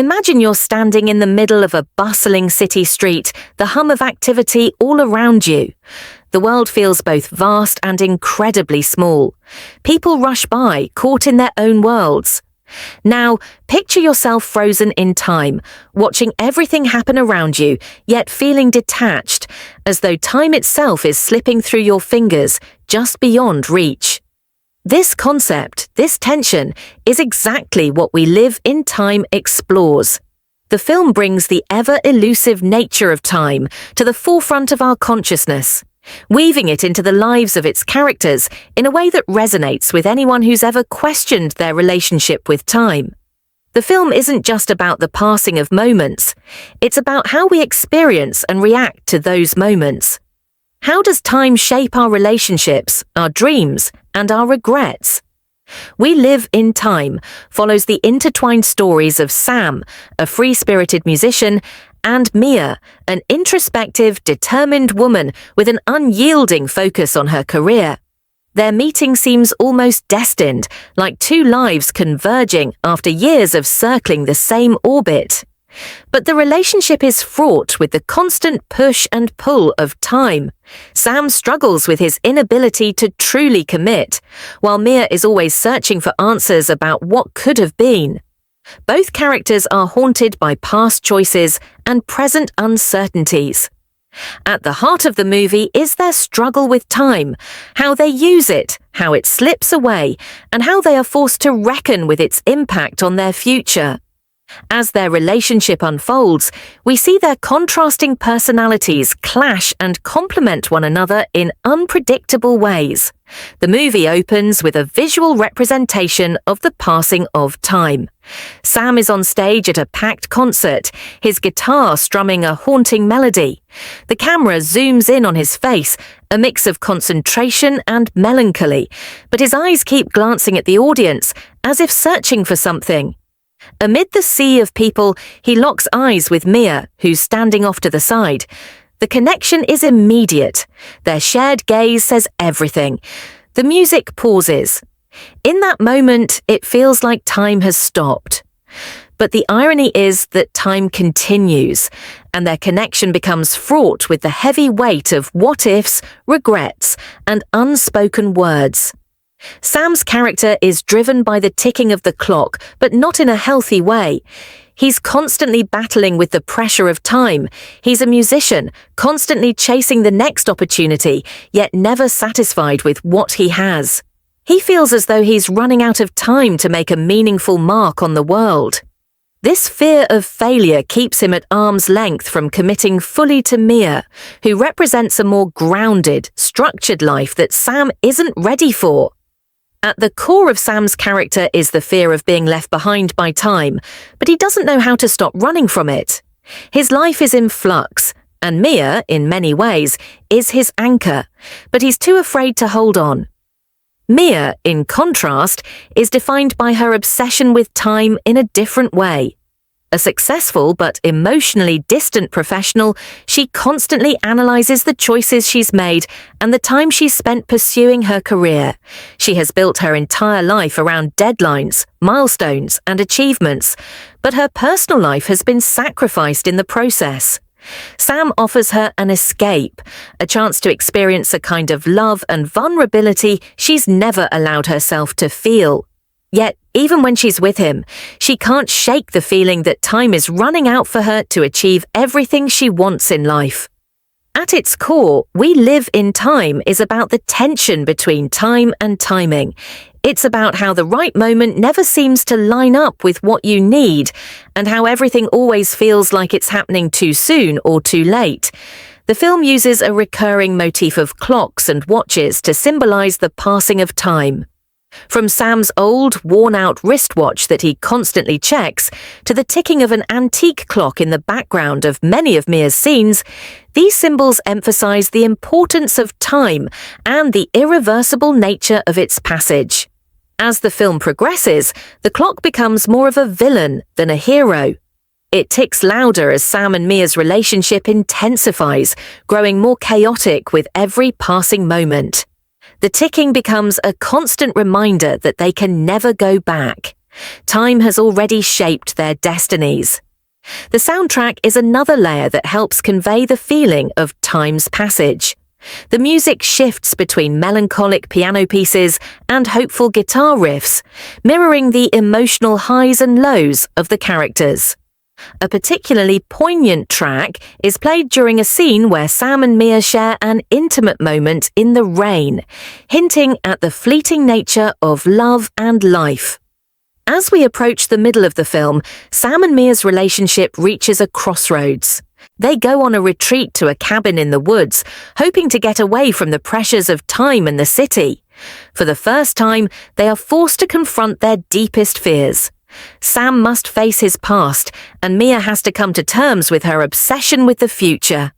Imagine you're standing in the middle of a bustling city street, the hum of activity all around you. The world feels both vast and incredibly small. People rush by, caught in their own worlds. Now, picture yourself frozen in time, watching everything happen around you, yet feeling detached, as though time itself is slipping through your fingers, just beyond reach. This concept, this tension, is exactly what We Live in Time explores. The film brings the ever-elusive nature of time to the forefront of our consciousness, weaving it into the lives of its characters in a way that resonates with anyone who's ever questioned their relationship with time. The film isn't just about the passing of moments, it's about how we experience and react to those moments. How does time shape our relationships, our dreams, and our regrets? We Live in Time follows the intertwined stories of Sam, a free-spirited musician, and Mia, an introspective, determined woman with an unyielding focus on her career. Their meeting seems almost destined, like two lives converging after years of circling the same orbit. But the relationship is fraught with the constant push and pull of time. Sam struggles with his inability to truly commit, while Mia is always searching for answers about what could have been. Both characters are haunted by past choices and present uncertainties. At the heart of the movie is their struggle with time, how they use it, how it slips away, and how they are forced to reckon with its impact on their future. As their relationship unfolds, we see their contrasting personalities clash and complement one another in unpredictable ways. The movie opens with a visual representation of the passing of time. Sam is on stage at a packed concert, his guitar strumming a haunting melody. The camera zooms in on his face, a mix of concentration and melancholy, but his eyes keep glancing at the audience, as if searching for something. Amid the sea of people, he locks eyes with Mia, who's standing off to the side. The connection is immediate. Their shared gaze says everything. The music pauses. In that moment, it feels like time has stopped. But the irony is that time continues, and their connection becomes fraught with the heavy weight of what-ifs, regrets, and unspoken words. Sam's character is driven by the ticking of the clock, but not in a healthy way. He's constantly battling with the pressure of time. He's a musician, constantly chasing the next opportunity, yet never satisfied with what he has. He feels as though he's running out of time to make a meaningful mark on the world. This fear of failure keeps him at arm's length from committing fully to Mia, who represents a more grounded, structured life that Sam isn't ready for. At the core of Sam's character is the fear of being left behind by time, but he doesn't know how to stop running from it. His life is in flux, and Mia, in many ways, is his anchor, but he's too afraid to hold on. Mia, in contrast, is defined by her obsession with time in a different way. A successful but emotionally distant professional, she constantly analyzes the choices she's made and the time she's spent pursuing her career. She has built her entire life around deadlines, milestones, and achievements, but her personal life has been sacrificed in the process. Sam offers her an escape, a chance to experience a kind of love and vulnerability she's never allowed herself to feel. Yet, even when she's with him, she can't shake the feeling that time is running out for her to achieve everything she wants in life. At its core, We Live in Time is about the tension between time and timing. It's about how the right moment never seems to line up with what you need, and how everything always feels like it's happening too soon or too late. The film uses a recurring motif of clocks and watches to symbolize the passing of time. From Sam's old, worn-out wristwatch that he constantly checks, to the ticking of an antique clock in the background of many of Mia's scenes, these symbols emphasize the importance of time and the irreversible nature of its passage. As the film progresses, the clock becomes more of a villain than a hero. It ticks louder as Sam and Mia's relationship intensifies, growing more chaotic with every passing moment. The ticking becomes a constant reminder that they can never go back. Time has already shaped their destinies. The soundtrack is another layer that helps convey the feeling of time's passage. The music shifts between melancholic piano pieces and hopeful guitar riffs, mirroring the emotional highs and lows of the characters. A particularly poignant track is played during a scene where Sam and Mia share an intimate moment in the rain, hinting at the fleeting nature of love and life. As we approach the middle of the film, Sam and Mia's relationship reaches a crossroads. They go on a retreat to a cabin in the woods, hoping to get away from the pressures of time and the city. For the first time, they are forced to confront their deepest fears. Sam must face his past, and Mia has to come to terms with her obsession with the future.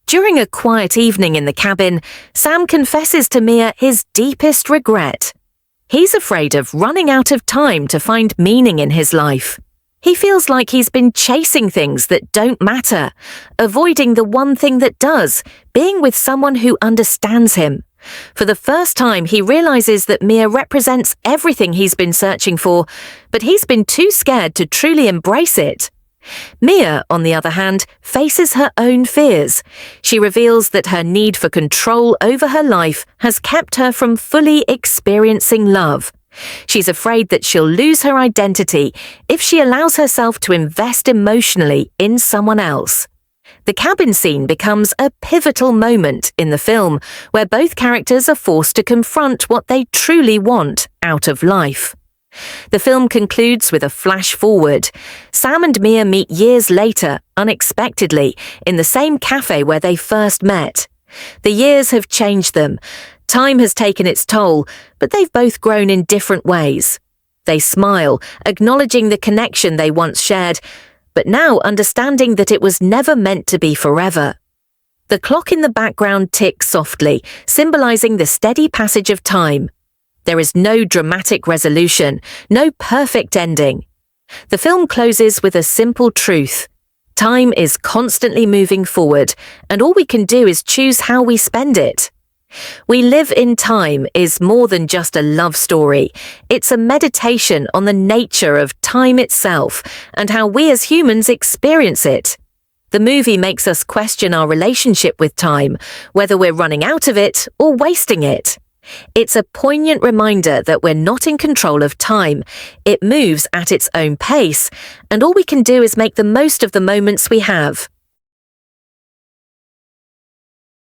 During a quiet evening in the cabin, Sam confesses to Mia his deepest regret. He's afraid of running out of time to find meaning in his life. He feels like he's been chasing things that don't matter, avoiding the one thing that does, being with someone who understands him. For the first time, he realizes that Mia represents everything he's been searching for, but he's been too scared to truly embrace it. Mia, on the other hand, faces her own fears. She reveals that her need for control over her life has kept her from fully experiencing love. She's afraid that she'll lose her identity if she allows herself to invest emotionally in someone else. The cabin scene becomes a pivotal moment in the film, where both characters are forced to confront what they truly want out of life. The film concludes with a flash forward. Sam and Mia meet years later, unexpectedly, in the same cafe where they first met. The years have changed them. Time has taken its toll, but they've both grown in different ways. They smile, acknowledging the connection they once shared, but now understanding that it was never meant to be forever. The clock in the background ticks softly, symbolizing the steady passage of time. There is no dramatic resolution, no perfect ending. The film closes with a simple truth. Time is constantly moving forward, and all we can do is choose how we spend it. We Live in Time is more than just a love story. It's a meditation on the nature of time itself and how we as humans experience it. The movie makes us question our relationship with time, whether we're running out of it or wasting it. It's a poignant reminder that we're not in control of time. It moves at its own pace, and all we can do is make the most of the moments we have.